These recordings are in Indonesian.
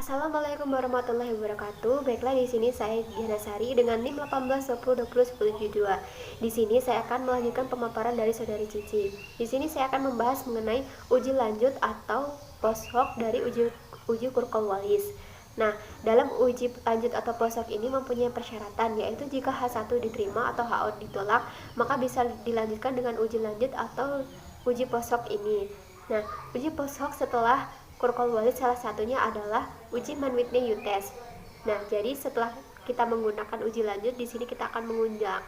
Assalamualaikum warahmatullahi wabarakatuh. Baiklah, di sini saya Diana Sari dengan NIM 1820201072. Di sini saya akan melanjutkan pemaparan dari Saudari Cici. Di sini saya akan membahas mengenai uji lanjut atau post hoc dari uji Kurkol-Wallis. Nah, dalam uji lanjut atau post hoc ini mempunyai persyaratan, yaitu jika H1 diterima atau HO ditolak, maka bisa dilanjutkan dengan uji lanjut atau uji post hoc ini. Nah, uji post hoc setelah Kurkol-Wallis salah satunya adalah uji Mann-Whitney U-test. Nah, jadi setelah kita menggunakan uji lanjut, di sini kita akan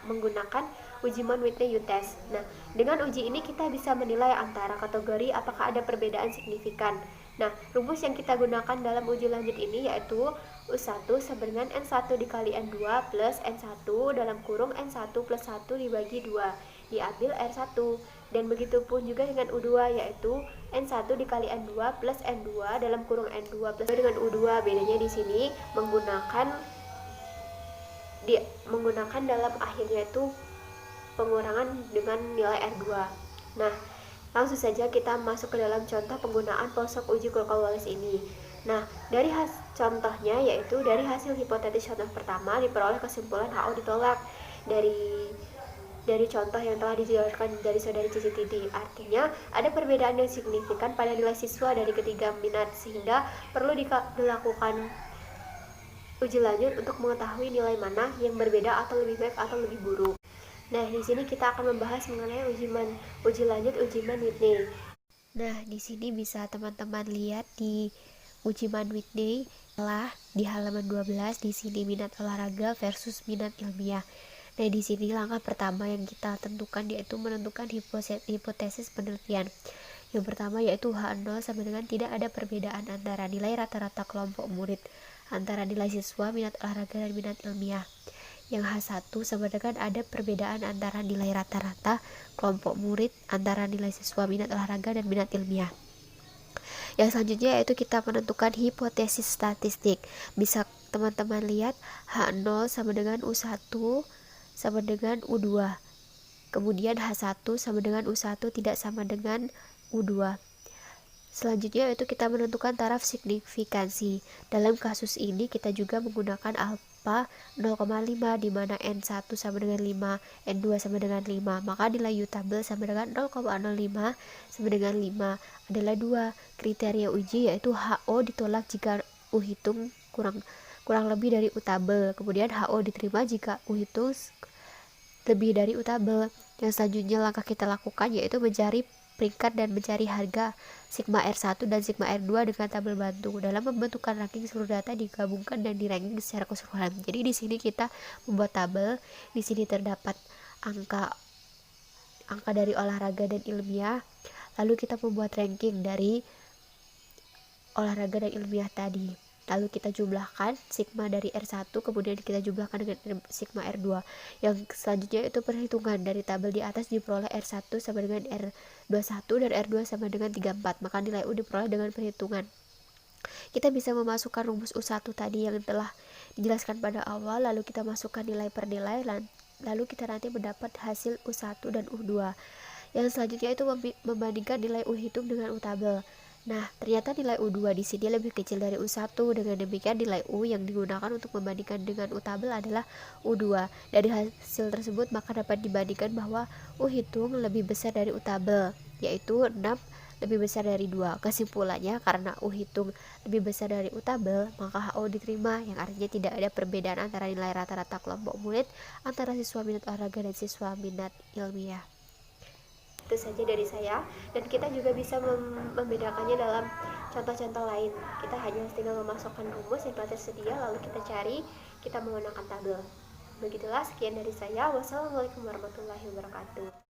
menggunakan uji Mann-Whitney U-test. Nah, dengan uji ini kita bisa menilai antara kategori apakah ada perbedaan signifikan. Nah, rumus yang kita gunakan dalam uji lanjut ini yaitu U1 sama dengan N1 dikali N2 plus N1 dalam kurung N1 plus 1 dibagi 2, diambil R1. Dan begitu pun juga dengan U2 yaitu N1 dikali N2 plus N2 dalam kurung N2 plus dengan U2. Bedanya di sini menggunakan dalam akhirnya itu pengurangan dengan nilai R2. Nah, langsung saja kita masuk ke dalam contoh penggunaan post hoc uji Kurkol-Wallis ini. Nah, dari contohnya yaitu dari hasil hipotetis contoh pertama diperoleh kesimpulan HO ditolak dari contoh yang telah dijelaskan dari Saudari Cici Titi. Artinya ada perbedaan yang signifikan pada nilai siswa dari ketiga minat, sehingga perlu dilakukan uji lanjut untuk mengetahui nilai mana yang berbeda atau lebih baik atau lebih buruk. Nah, di sini kita akan membahas mengenai uji lanjut uji Mann-Whitney. Nah, di sini bisa teman-teman lihat di uji Mann-Whitney telah di halaman 12 di sini minat olahraga versus minat ilmiah. Nah, di sini langkah pertama yang kita tentukan yaitu menentukan hipotesis penelitian. Yang pertama yaitu H0 sama dengan tidak ada perbedaan antara nilai rata-rata kelompok murid antara nilai siswa minat olahraga dan minat ilmiah. Yang H1 sama dengan ada perbedaan antara nilai rata-rata kelompok murid antara nilai siswa minat olahraga dan minat ilmiah. Yang selanjutnya yaitu kita menentukan hipotesis statistik. Bisa teman-teman lihat H0 sama dengan U1 sama dengan U2. Kemudian H1 sama dengan U1 tidak sama dengan U2. Selanjutnya yaitu kita menentukan taraf signifikansi. Dalam kasus ini kita juga menggunakan alfa 0,5 di mana N1 sama dengan 5, N2 sama dengan 5. Maka nilai U tabel sama dengan 0,05 sama dengan 5 adalah 2. Kriteria uji yaitu HO ditolak jika U hitung kurang lebih dari U tabel. Kemudian HO diterima jika U hitung lebih dari U tabel. Yang selanjutnya langkah kita lakukan yaitu mencari peringkat dan mencari harga sigma R1 dan sigma R2 dengan tabel bantu. Dalam pembentukan ranking seluruh data digabungkan dan di-ranking secara keseluruhan. Jadi di sini kita membuat tabel. Di sini terdapat angka dari olahraga dan ilmiah. Lalu kita membuat ranking dari olahraga dan ilmiah tadi. Lalu kita jumlahkan sigma dari R1, kemudian kita jumlahkan dengan sigma R2. Yang selanjutnya itu perhitungan dari tabel di atas diperoleh R1 sama dengan R21 dan R2 sama dengan 34. Maka nilai U diperoleh dengan perhitungan. Kita bisa memasukkan rumus U1 tadi yang telah dijelaskan pada awal, lalu kita masukkan nilai per nilai, lalu kita nanti mendapat hasil U1 dan U2. Yang selanjutnya itu membandingkan nilai U hitung dengan U tabel. Nah, ternyata nilai U2 di sini lebih kecil dari U1. Dengan demikian nilai U yang digunakan untuk membandingkan dengan U tabel adalah U2. Dari hasil tersebut maka dapat dibandingkan bahwa U hitung lebih besar dari U tabel, yaitu 6 lebih besar dari 2. Kesimpulannya, karena U hitung lebih besar dari U tabel, maka HO diterima, yang artinya tidak ada perbedaan antara nilai rata-rata kelompok murid antara siswa minat olahraga dan siswa minat ilmiah. Itu saja dari saya, dan kita juga bisa membedakannya dalam contoh-contoh lain. Kita hanya tinggal memasukkan rumus yang telah tersedia, lalu kita cari, kita menggunakan tabel. Begitulah, sekian dari saya. Wassalamualaikum warahmatullahi wabarakatuh.